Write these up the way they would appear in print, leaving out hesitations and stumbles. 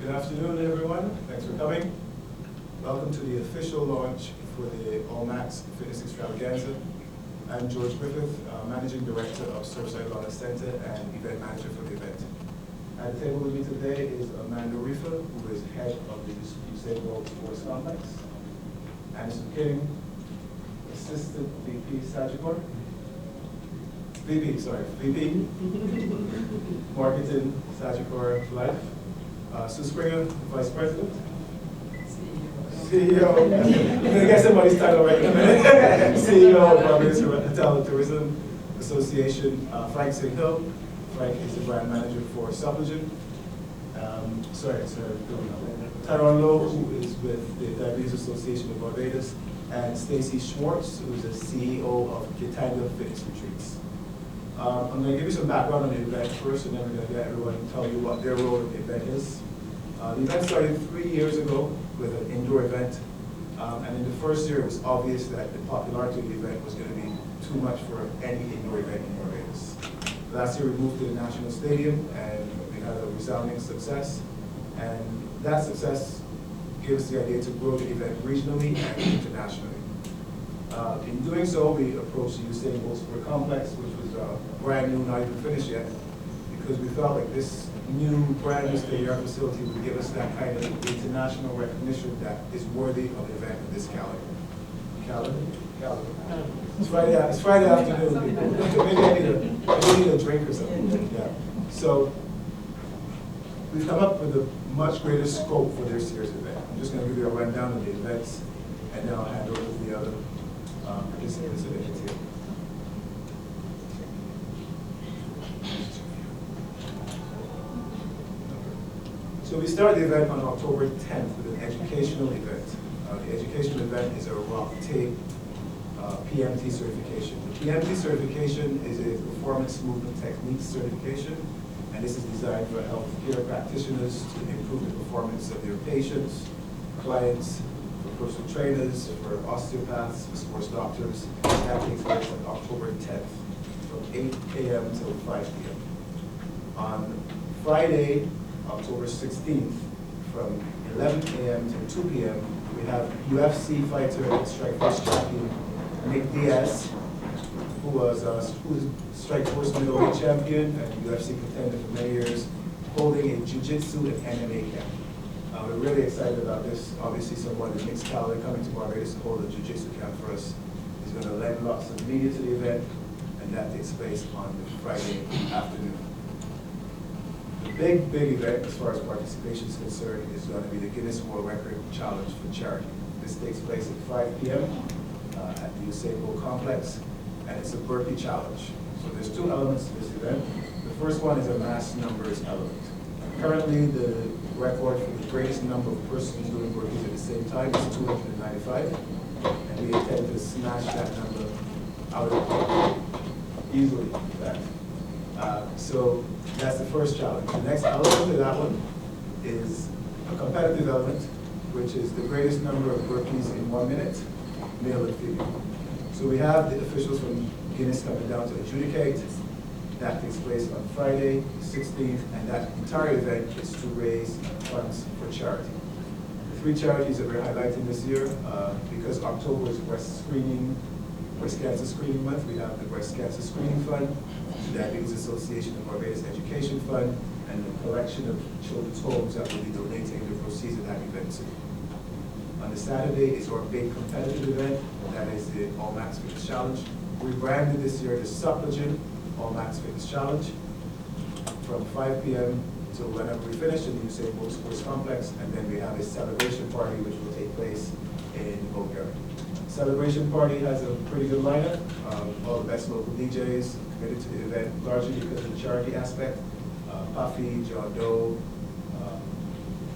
Good afternoon, everyone. Thanks for coming. Welcome to the official launch for the Allmax Fitness Extravaganza. I'm George Griffith, Managing Director of Surfside Wellness Center and Event Manager for the event. At the table with me today is Amanda Rifa, who is head of the Usain Bolt Sports Complex. Anderson King, Assistant VP Sagicor. VP Marketing Sagicor Life. Sue Springer, Vice President. CEO. I'm gonna get somebody's title right in a minute. CEO of Barbados Hotel Tourism Association. Frank St. Hill. Frank is the brand manager for Supplegen. Tyrone Lowe, who is with the Diabetes Association of Barbados, and Stacy Schwartz, who is the CEO of Gitanga Fitness Retreats. I'm going to give you some background on the event first, and then we're going to get everyone to tell you what their role in the event is. The event started 3 years ago with an indoor event, and in the first year it was obvious that the popularity of the event was going to be too much for any indoor event in Barbados. Last year we moved to the National Stadium, and we had a resounding success, and that success gave us the idea to grow the event regionally and internationally. In doing so, we approached the Usain Bolt Sport Complex, which was brand new, not even finished yet, because we felt like this new, brand new state-of-the-art facility would give us that kind of international recognition that is worthy of an event of this caliber. It's Friday afternoon. Maybe I need a drink or something. Yeah. So we've come up with a much greater scope for this year's event. I'm just going to give you a rundown of the events, and then I'll hand over to the other participants of the event. So we started the event on October 10th with an educational event. The educational event is a rock tape PMT certification. The PMT certification is a performance movement techniques certification, and this is designed for healthcare practitioners to improve the performance of their patients, clients, for personal trainers, for osteopaths, for sports doctors. That takes place on October 10th from 8 a.m. till 5 p.m. On Friday, October 16th, from 11 a.m. till 2 p.m., we have UFC fighter and Strikeforce champion Nick Diaz, who is Strikeforce middleweight champion and UFC contender for many years, holding a jiu-jitsu and MMA camp. We're really excited about this. Obviously, someone in mixed caliber coming to Barbados to hold a jiu-jitsu camp for us is going to lend lots of media to the event, and that takes place on Friday afternoon. The big event, as far as participation is concerned, is going to be the Guinness World Record Challenge for Charity. This takes place at 5 p.m. At the Usain Bolt Complex, and it's a burpee challenge. So there's two elements to this event. The first one is a mass numbers element. Currently, the record for the greatest number of persons doing burpees at the same time is 295, and we intend to smash that number out of the park easily, in fact. So that's the first challenge. The next element to that one is a competitive element, which is the greatest number of burpees in 1 minute, male and female. So we have the officials from Guinness coming down to adjudicate. That takes place on Friday, 16th, and that entire event is to raise funds for charity. The three charities that we're highlighting this year, because October is breast cancer screening month, we have the Breast Cancer Screening Fund, the Diabetes Association of Barbados Education Fund, and the collection of children's homes that will be donating the proceeds of that event to. On the Saturday is our big competitive event, that is the Allmax Fitness Challenge. We branded this year the Supplegen Allmax Fitness Challenge from 5 p.m. till whenever we finish in the Usain Bolt Sports Complex, and then we have a celebration party which will take place in Bulgaria. Celebration party has a pretty good lineup. All the best local DJs committed to the event, largely because of the charity aspect. Puffy, John Doe,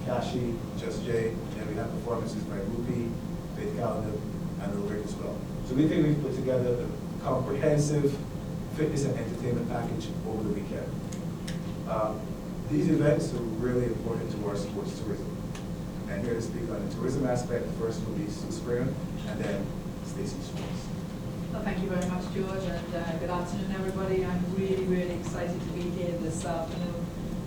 Kashi, Just Jay, and we have performances by Rupi, Faith Calendar, and the Rick as well. So we think we've put together a comprehensive fitness and entertainment package over the weekend. These events are really important to our sports tourism. And here to speak on the tourism aspect, first will be Sue Springer, and then Stacy Schwartz. Well, thank you very much, George, and good afternoon, everybody. I'm really excited to be here this afternoon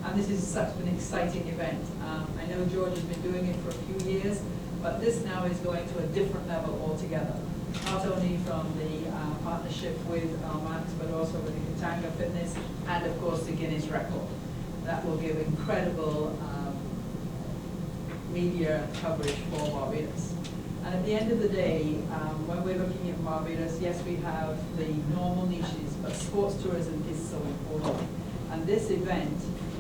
And this is such an exciting event. I know George has been doing it for a few years, but this now is going to a different level altogether. Not only from the partnership with Allmax, but also with the Katanga Fitness, and of course the Guinness record. That will give incredible media coverage for Barbados. And at the end of the day, when we're looking at Barbados, yes, we have the normal niches, but sports tourism is so important. And this event,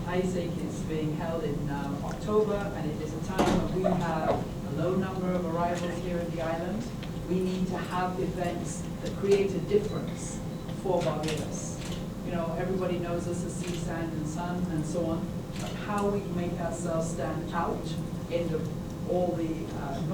I think, is being held in October, and it is a time when we have a low number of arrivals here in the island. We need to have events that create a difference for Barbados. You know, everybody knows us as sea, sand, and sun, and so on. But how we make ourselves stand out in all the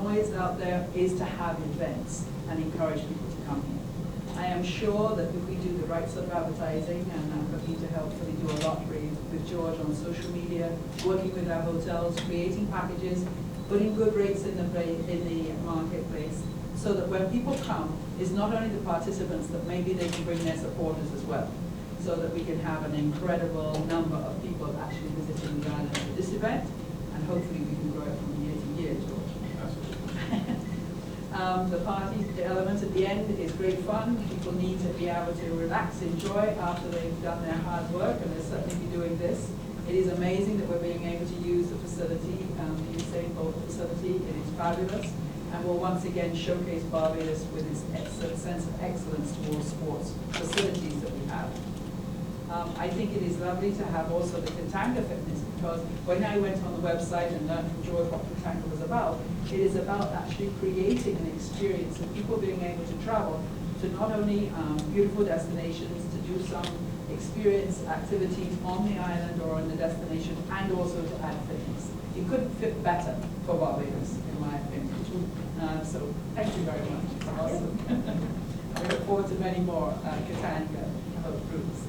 noise out there is to have events and encourage people to come here. I am sure that if we do the right sort of advertising, and I'm looking to helpfully do a lot with George on social media, working with our hotels, creating packages, putting good rates in the marketplace, so that when people come, it's not only the participants, that maybe they can bring their supporters as well, so that we can have an incredible number of people actually visiting the island for this event, and hopefully we can grow it from year to year, George. The party, the element at the end is great fun. People need to be able to relax, enjoy after they've done their hard work, and they'll certainly be doing this. It is amazing that we're being able to use the facility, the Usain Bolt facility. It is fabulous, and will once again showcase Barbados with its sense of excellence towards sports facilities that we have. I think it is lovely to have also the Katanga Fitness, because when I went on the website and learned from George what Katanga was about, it is about actually creating an experience of people being able to travel to not only beautiful destinations, to do some experience activities on the island or on the destination, and also to add fitness. It couldn't fit better for Barbados, in my opinion. So thank you very much. It's awesome. We look forward to many more Katanga groups.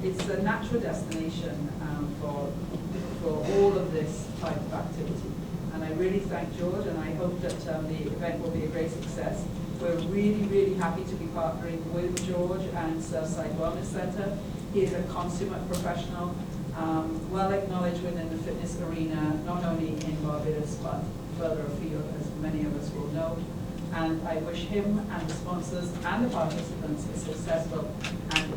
It's a natural destination for all of this type of activity. And I really thank George, and I hope that the event will be a great success. We're really, really happy to be partnering with George and Surfside Wellness Center. He is a consummate professional, well acknowledged within the fitness arena, not only in Barbados, but further afield, as many of us will know. And I wish him and the sponsors and the participants a successful and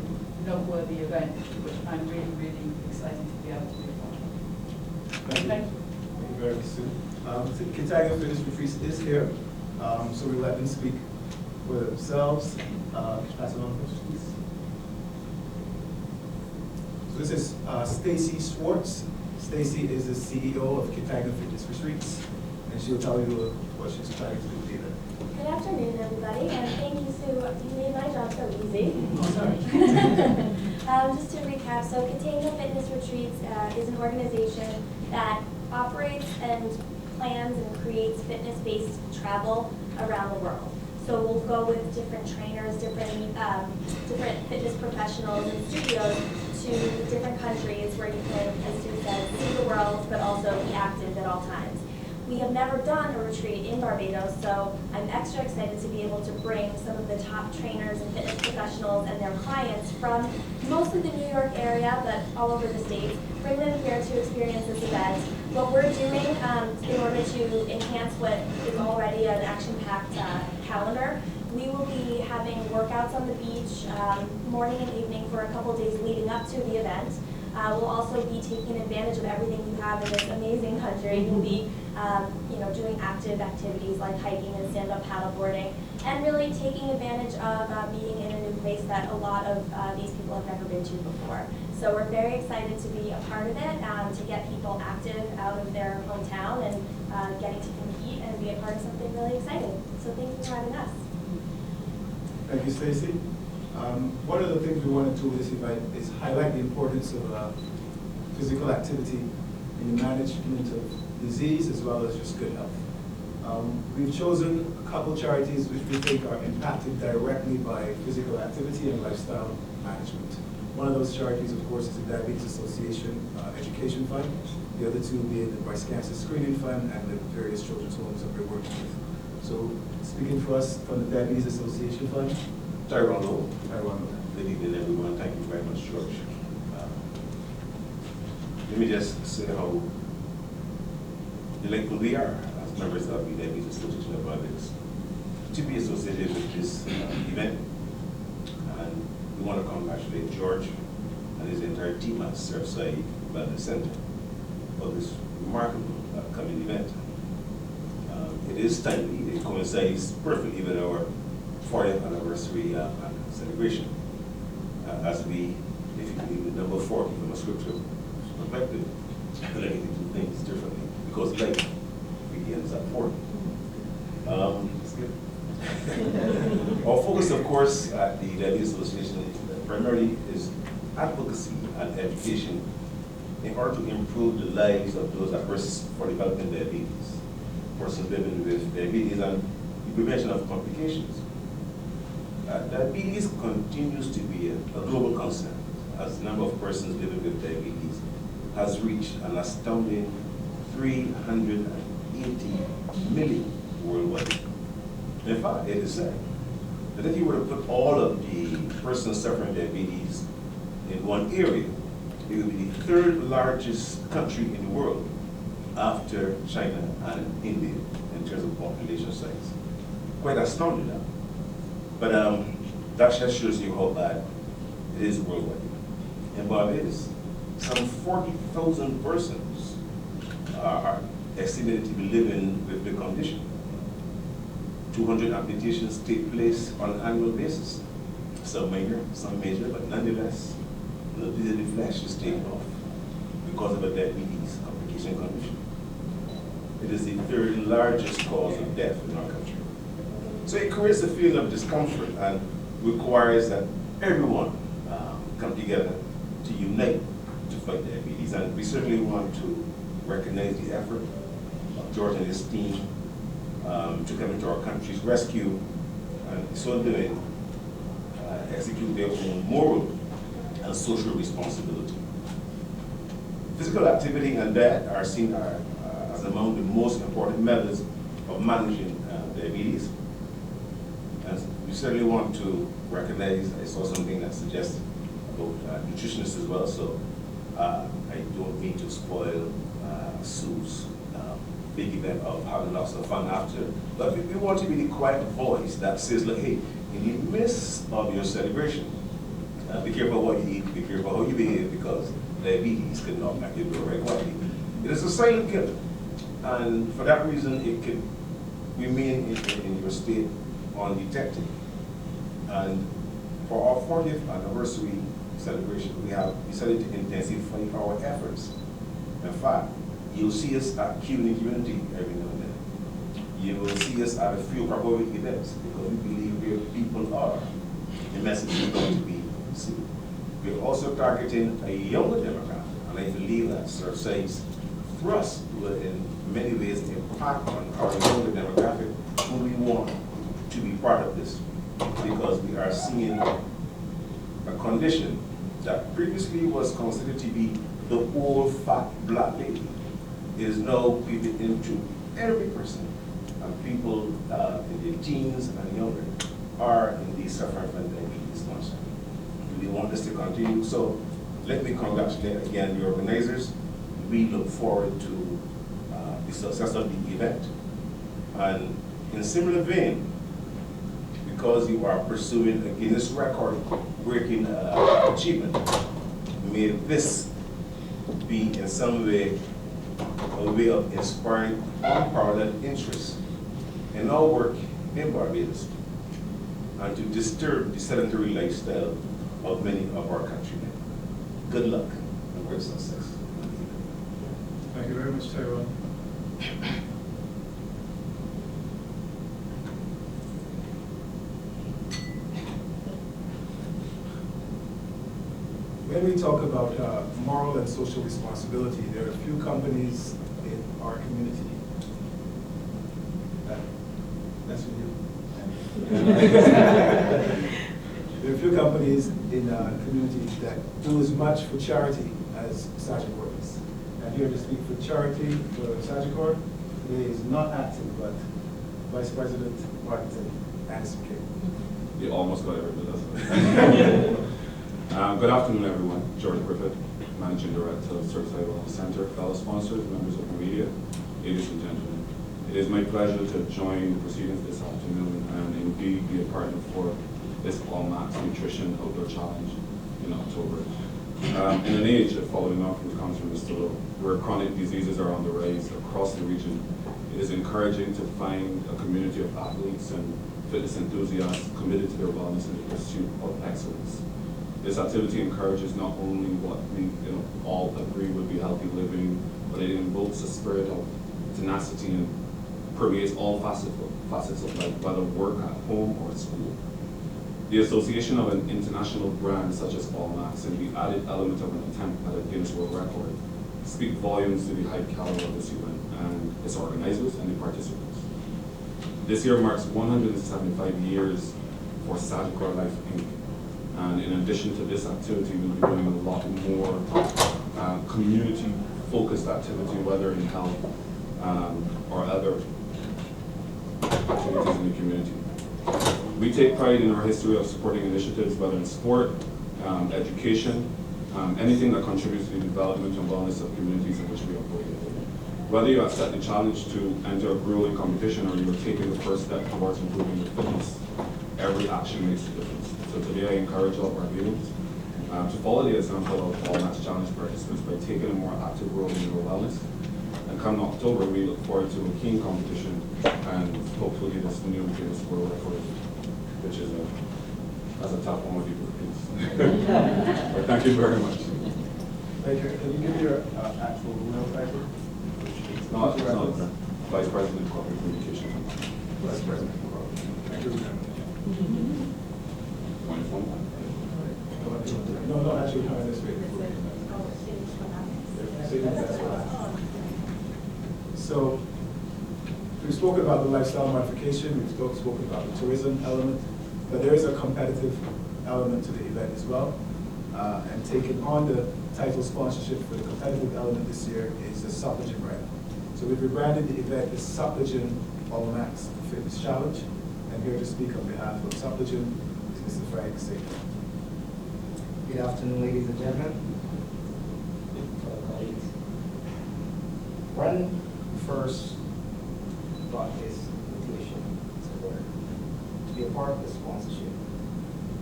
noteworthy event, which I'm really, really excited to be able to be a part of. Thank you. Thank you. Thank you very much, Sue. The Katanga Fitness Retreat is here, so we let them speak for themselves. Pass it on, please. So this is Stacy Schwartz. Stacy is the CEO of Katanga Fitness Retreats, and she'll tell you what she's planning to do with the event. Good afternoon, everybody, and thank you, Sue. You made my job so easy. Oh, sorry. Just to recap, so Katanga Fitness Retreats is an organization that operates and plans and creates fitness-based travel around the world. So we'll go with different trainers, different fitness professionals and studios to different countries where you can, as Sue said, see the world, but also be active at all times. We have never done a retreat in Barbados, so I'm extra excited to be able to bring some of the top trainers and fitness professionals and their clients from mostly the New York area, but all over the States, bring them here to experience this event. What we're doing in order to enhance what is already an action-packed calendar, we will be having workouts on the beach morning and evening for a couple days leading up to the event. We'll also be taking advantage of everything you have in this amazing country. We'll be doing active activities like hiking and stand-up paddleboarding, and really taking advantage of being in a new place that a lot of these people have never been to before. So we're very excited to be a part of it, to get people active out of their hometown and getting to compete and be a part of something really exciting. So thank you for having us. Thank you, Stacy. One of the things we want to do with this event is highlight the importance of physical activity in the management of disease as well as just good health. We've chosen a couple charities which we think are impacted directly by physical activity and lifestyle management. One of those charities, of course, is the Diabetes Association Education Fund. The other two being the Breast Cancer Screening Fund and the various children's homes that we're working with. So, speaking for us from the Diabetes Association Fund, Tyrone. Good evening, everyone. Thank you very much, George. let me just say how delightful we are as members of the Diabetes Association of Barbados to be associated with this event. And we want to congratulate George and his entire team at Surfside Wellness Center for this remarkable upcoming event. It is timely, it coincides perfectly with our 40th anniversary celebration. As we, if you believe the number 40 from a scripture perspective, we like to do things differently because life begins at 40. That's good. Our focus, of course, at the Diabetes Association primarily is advocacy and education in order to improve the lives of those at risk for developing diabetes, persons living with diabetes, and the prevention of complications. Diabetes continues to be a global concern as the number of persons living with diabetes has reached an astounding 380 million worldwide. In fact, it is said that if you were to put all of the persons suffering diabetes in one area, it would be the third largest country in the world after China and India in terms of population size. Quite astounding now. But that just shows you how bad it is worldwide. In Barbados, some 40,000 persons are estimated to be living with the condition. 200 amputations take place on an annual basis. Some minor, some major, but nonetheless, the piece of the flesh is taken off because of a diabetes complication condition. It is the third largest cause of death in our country. So it creates a feeling of discomfort and requires that everyone come together to unite to fight diabetes. And we certainly want to recognize the effort of George and his team to come into our country's rescue, and so doing, execute their own moral and social responsibility. Physical activity and diet are seen as among the most important methods of managing diabetes. And we certainly want to recognize, I saw something that suggested about nutritionists as well, so I don't mean to spoil Sue's big event of having lots of fun after, but we want to be the quiet voice that says, like, hey, in the midst of your celebration, be careful what you eat, be careful how you behave, because diabetes can knock back your door very quietly. It is a silent killer, and for that reason, it can remain in your state undetected. And for our 40th anniversary celebration, we have decided to intensify our efforts. In fact, you'll see us at CUNY Community every now and then. You will see us at a few proper events because we believe where people are, the message is going to be seen. We're also targeting a younger demographic, and I believe that Surfside's thrust will in many ways impact on our younger demographic who we want to be part of this, because we are seeing a condition that previously was considered to be the old fat black lady is now creeping into every person, and people in their teens and younger are indeed suffering from diabetes constantly. We want this to continue, so let me congratulate again the organizers. We look forward to the success of the event. And in similar vein, because you are pursuing a Guinness record-breaking achievement, may this be in some way a way of inspiring unparalleled interest in our work in Barbados and to disturb the sedentary lifestyle of many of our countrymen. Good luck and great success. Thank you very much, Tyrone. When we talk about moral and social responsibility, there are a few companies in our community. That's for you. There are a few companies in the community that do as much for charity as Sagicor does. I'm here to speak for charity for Sagicor. Today is not acting, but Vice President Martin Anderson King. You almost got everything, doesn't it? Good afternoon, everyone. George Griffith. Managing Director of Certified Wellness Center, fellow sponsors, members of the media, ladies and gentlemen. It is my pleasure to join the proceedings this afternoon and indeed be a partner for this Allmax Nutrition Outdoor Challenge in October. In an age, following on from the comments from Mr. Lowe, where chronic diseases are on the rise across the region, it is encouraging to find a community of athletes and fitness enthusiasts committed to their wellness in the pursuit of excellence. This activity encourages not only what we all agree would be healthy living, but it invokes a spirit of tenacity and permeates all facets of life, whether work at home or at school. The association of an international brand such as Allmax and the added element of an attempt at a Guinness World Record speak volumes to the high caliber of this event and its organizers and the participants. This year marks 175 years for Sagicor Life Inc. And in addition to this activity, we'll be doing a lot more community-focused activity, whether in health or other activities in the community. We take pride in our history of supporting initiatives, whether in sport, education, anything that contributes to the development and wellness of communities in which we operate. Whether you accept the challenge to enter a grueling competition or you are taking the first step towards improving your fitness, every action makes a difference. So today I encourage all of our leaders to follow the example of Allmax Challenge participants by taking a more active role in your wellness. And come October, we look forward to a keen competition and hopefully this new Guinness World Record, which is as a top one of you, please. But thank you very much. Thank you. Can you give your actual real title? It's not Vice President of Corporate Communication. Vice President of Corporate. Thank you. No, actually, come this way. So, we've spoken about the lifestyle modification, we've spoken about the tourism element, but there is a competitive element to the event as well. And taking on the title sponsorship for the competitive element this year is the Supplegen brand. So we've rebranded the event as Supplegen Allmax Fitness Challenge. And here to speak on behalf of Supplegen is Mr. Frank Sager. Good afternoon, ladies and gentlemen, fellow colleagues. When we first got this invitation to be a part of the sponsorship,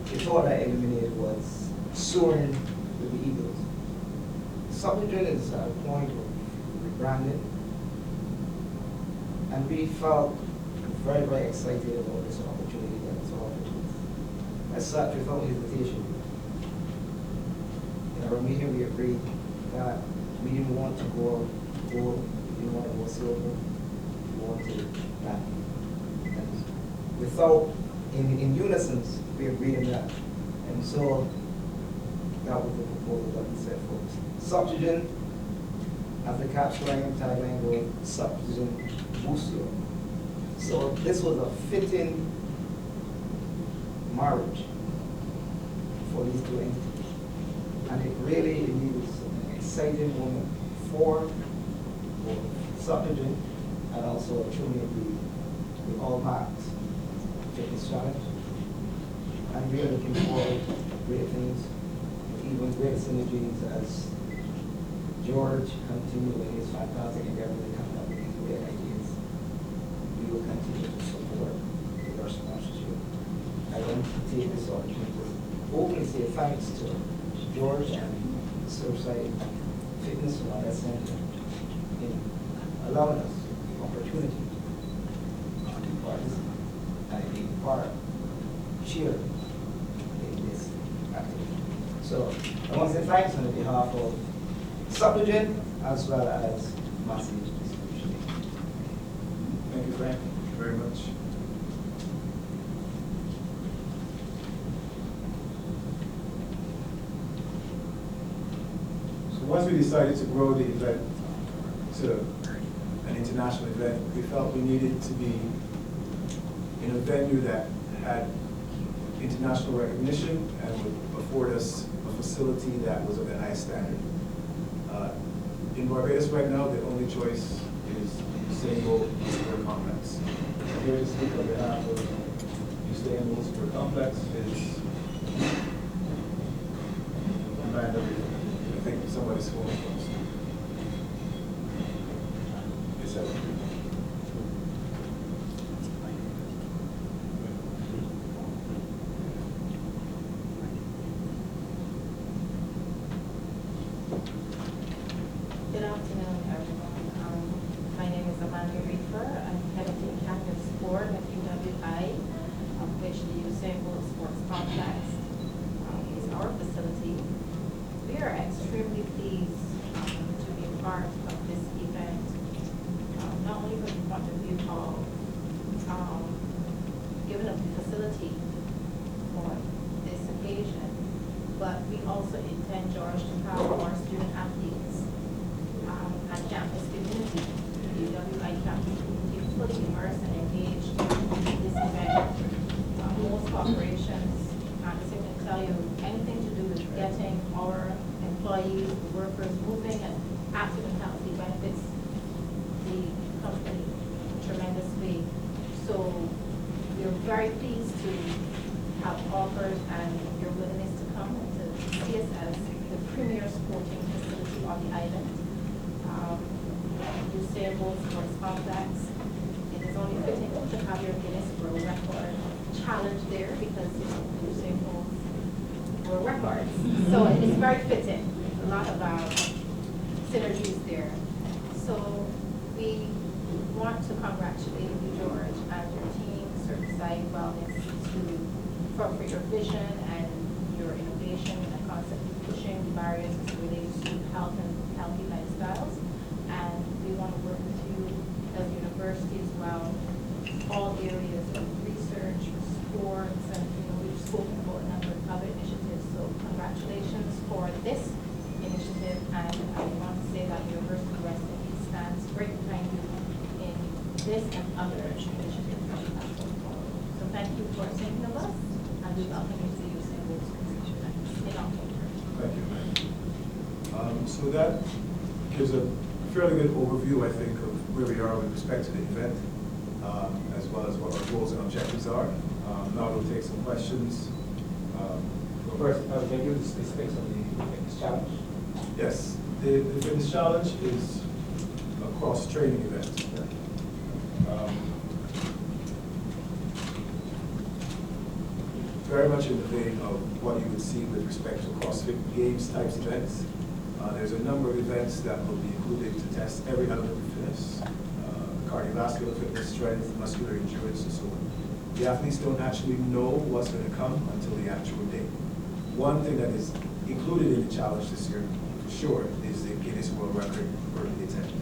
the thought I eliminated was soaring with the eagles. Supplegen is at a point of rebranding, and we felt very, very excited about this opportunity that was offered. As such, without hesitation, in our meeting we agreed that we didn't want to go gold, we didn't want to go silver, we wanted platinum. And without, in unison, we agreed on that. And so that was the proposal that we set forth. Supplegen, as the capturing tagline goes, Supplegen boosts you. So this was a fitting marriage for these two entities. And it really is an exciting moment for Supplegen and also truly the Allmax Fitness Challenge. And we are looking forward to great things, even great synergies as George continues with his fantastic endeavor to come up with these great ideas. We will continue to support with our sponsorship. I want to take this opportunity to openly say thanks to George and Surfside Fitness and Wellness Center in allowing us the opportunity to participate and be part, cheer in this activity. So I want to say thanks on behalf of Supplegen as well as Massive Distribution. Thank you, Frank. Thank you very much. Once we decided to grow the event to an international event, we felt we needed to be in a venue that had international recognition and would afford us a facility that was of the highest standard. In Barbados right now, the only choice is Usain Sport Complex. I'm here to speak on behalf of Usain Sport Complex is I think somebody's phone first. Yes, sir. Good afternoon, everyone. My name is Amanda Reefer. I'm head of the campus sport at UWI, of which the Usain Bolt Sports Complex is our facility. We are extremely pleased to be part of this event, not only from the point of view of giving up the facility for this occasion, but we also intend, George, to have our student athletes and campus community, the UWI campus community, fully immersed and engaged in this event. Most corporations, as I can tell you, anything to do with getting our employees, the workers moving and active and healthy benefits the company tremendously. So we're very pleased to have offered and your willingness to come and to see us as the premier sporting facility on the island. Usain Bolt Sports Complex. It is only fitting to have your Guinness World Record challenge there because Usain Bolt World Records. So it is very fitting. A lot of synergies there. So we want to congratulate you, George, and your team, Certified Wellness, for your vision and your innovation and constantly pushing the barriers as it relates to health and healthy lifestyles. And we want to work with you as a university as well, all areas of research, sports, and we've spoken about a number of other initiatives. So congratulations for this initiative, and I want to say that the University of West Indies stands right behind you in this and other initiatives that we have going forward. So thank you for thinking of us, and we welcome you to the Usain Bolt in October. Thank you. So that gives a fairly good overview, I think, of where we are with respect to the event, as well as what our goals and objectives are. Now we'll take some questions. First, can you give the specifics of the fitness challenge? Yes, the fitness challenge is a cross-training event. Very much in the vein of what you would see with respect to CrossFit Games types events. There's a number of events that will be included to test every element of fitness, cardiovascular fitness, strength, muscular endurance, and so on. The athletes don't actually know what's going to come until the actual day. One thing that is included in the challenge this year, for sure, is the Guinness World Record burpee attempt.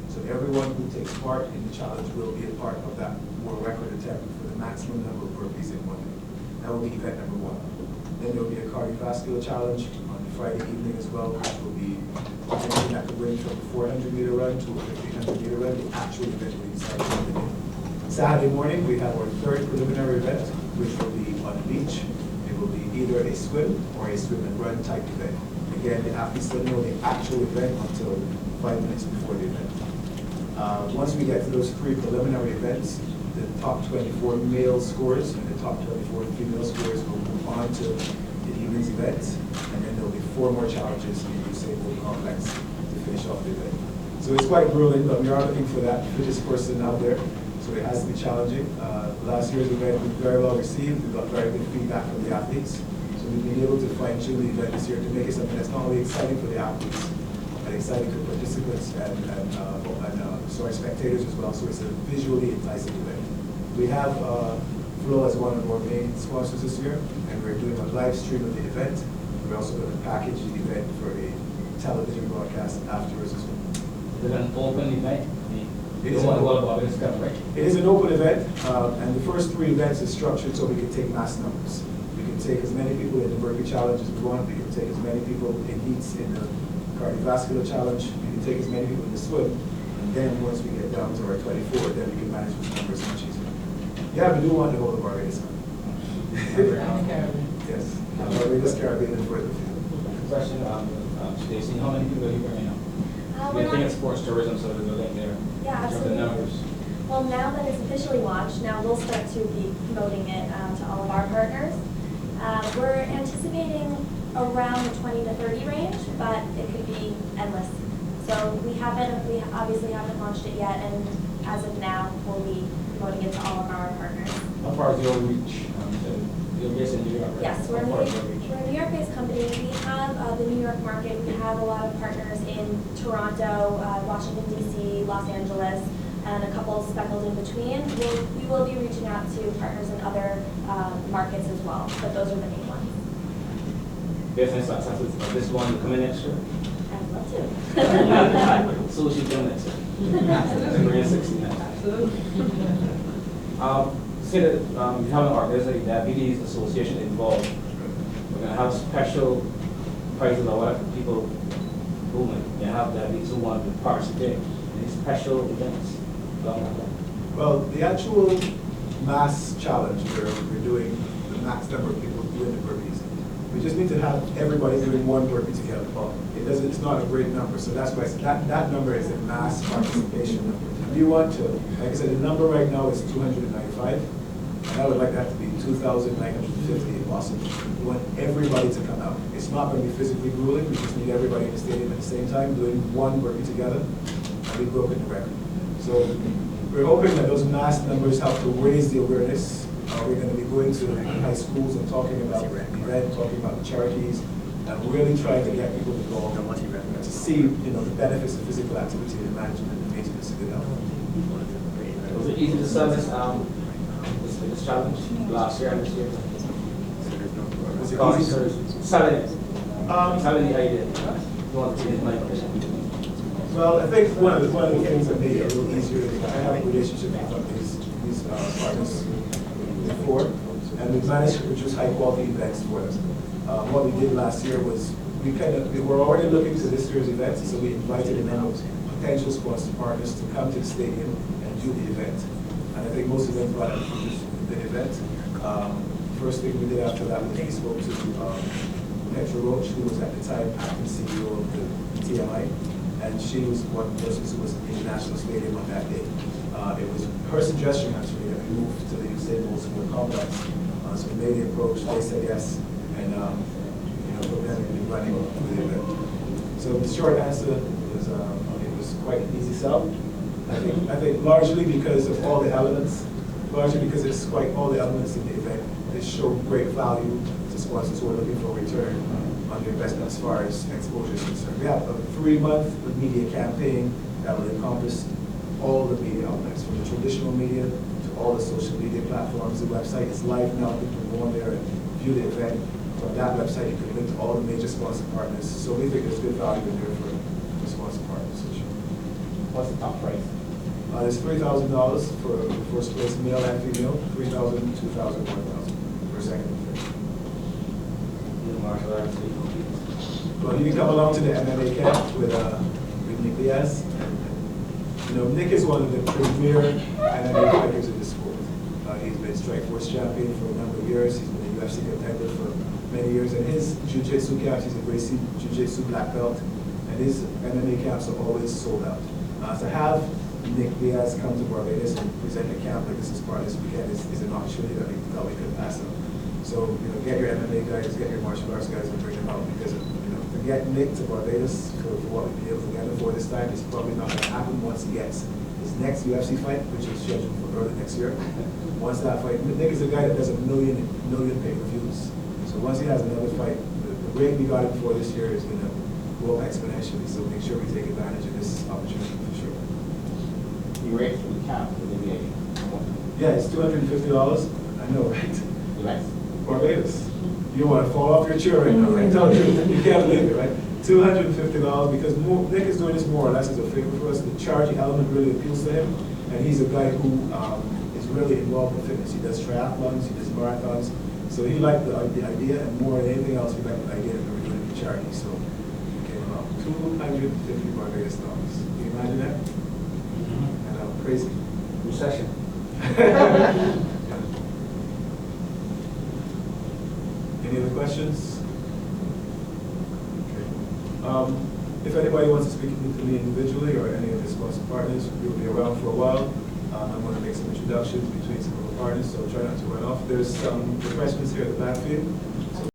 So everyone who takes part in the challenge will be a part of that world record attempt for the maximum number of burpees in one day. That will be event number one. Then there will be a cardiovascular challenge on Friday evening as well, which will be something that could range from a 400-meter run to a 1,500-meter run. The actual event will be decided on the day. Saturday morning, we have our third preliminary event, which will be on the beach. It will be either a swim or a swim and run type event. Again, the athletes don't know the actual event until 5 minutes before the event. Once we get to those three preliminary events, the top 24 male scores and the top 24 female scores will move on to the evening's event, and then there'll be 4 more challenges in the Usain Bolt complex to finish off the event. So it's quite grueling, but we are looking for that fittest person out there, so it has to be challenging. Last year's event was very well received. We got very good feedback from the athletes, so we've been able to fine-tune the event this year to make it something that's not only exciting for the athletes, but exciting for participants and spectators as well, so it's a visually enticing event. We have Flow as one of our main sponsors this year, and we're doing a live stream of the event. We're also going to package the event for a television broadcast afterwards as well. Is it an open event? It is an open event, and the first 3 events is structured so we can take mass numbers. We can take as many people in the burpee challenge as we want. We can take as many people in heats in the cardiovascular challenge. We can take as many people in the swim. And then once we get down to our 24, then we can manage those numbers much easier. Yeah, we do want the whole of Barbados. Yes, Barbados, Caribbean, and further. Question, Stacey, how many people are you bringing up? I think it's sports tourism, so there's a link there. Yeah, in terms of absolutely. numbers. Well, now that it's officially launched, now we'll start to be promoting it to all of our partners. We're anticipating around the 20 to 30 range, but it could be endless. So we obviously haven't launched it yet, and as of now, we'll be promoting it to all of our partners. How far is your reach? You're based in New York, right? Yes, we're How far is your reach? a New York-based company. We have the New York market. We have a lot of partners in Toronto, Washington, D.C., Los Angeles, and a couple speckled in between. We will be reaching out to partners in other markets as well, but those are the main ones. Based on success of this one coming next year? I'd love to. So she's doing next year. We're in 60 minutes. Absolutely. Say that you have an organization, Diabetes Association involved. We're going to have special prizes or whatever for people who may have diabetes who want to participate in these special events. Well, the actual mass challenge where we're doing the max number of people doing the burpees. We just need to have everybody doing one burpee together. It's not a great number, so that's why that number is a mass participation number. If you want to, like I said, the number right now is 295, and I would like that to be 2,950 if possible. We want everybody to come out. It's not going to be physically grueling. We just need everybody in the stadium at the same time doing one burpee together, and we've broken the record. So we're hoping that those mass numbers help to raise the awareness. We're going to be going to high schools and talking about the event, talking about the charities, and really trying to get people involved to see, the benefits of physical activity and management and maintenance of good health. Was it easy to sell this challenge last year and this year? Was it Cost easy? or selling it? Selling the idea. You want to see my question? Well, I think one of the things that made it a little easier is I have a relationship with these partners before, and we've managed to produce high quality events for them. What we did last year was we were already looking to this year's events, so we invited a number of potential sponsor partners to come to the stadium and do the event. And I think most of them brought out the event. First thing we did after that was we spoke to Petra Roach, who was at the time acting CEO of the TMI, and she was one person who was in the National Stadium on that day. It was her suggestion actually that we moved to the Usain Bolt Sport Complex. So we made the approach, they said yes, and put them in running for the event. So the short answer is it was quite an easy sell. I think largely because of all the elements, largely because it's quite all the elements in the event. They show great value to sponsors who are looking for a return on their investment as far as exposure is concerned. We have a 3-month media campaign that will encompass all the media outlets, from the traditional media to all the social media platforms. The website is live now. People can go on there and view the event. From that website, you can link to all the major sponsor partners. So we think there's good value in there for sponsor partners. What's the top price? There's $3,000 for first place, male and female, $3,000, $2,000, $1,000 for second and third. Martial arts. Well, you can come along to the MMA camp with Nick Diaz. Nick is one of the premier MMA fighters in the sport. He's been Strikeforce champion for a number of years. He's been a UFC contender for many years. And his jiu-jitsu camps, he's a Gracie jiu-jitsu black belt, and his MMA camps are always sold out. To have Nick Diaz come to Barbados and present a camp like this as part of this weekend is an opportunity that we thought we could pass up. So, get your MMA guys, get your martial arts guys, and bring them out, because to get Nick to Barbados for what we've been able to get him for this time is probably not going to happen once he gets his next UFC fight, which is scheduled for early next year. Once that fight, Nick is a guy that does a million pay-per-views. So once he has another fight, the rate we got him for this year is going to go up exponentially. So make sure we take advantage of this opportunity for sure. You raised for the camp for the NBA. Yeah, it's $250. I know, right? Yes. Barbados. You want to fall off your chair right now, right? Tell you can't believe it, right? $250 because Nick is doing this more or less as a favor for us. The charging element really appeals to him, and he's a guy who is really involved in fitness. He does triathlons, he does marathons, so he liked the idea, and more than anything else, he liked the idea that we were doing it for charity. So we came along. $250 Barbados. Can you imagine that? I know, crazy. Recession. Any other questions? Okay. If anybody wants to speak to me individually or any of the sponsor partners, we will be around for a while. I'm going to make some introductions between some of the partners, so try not to run off. There's some refreshments here at the backfield.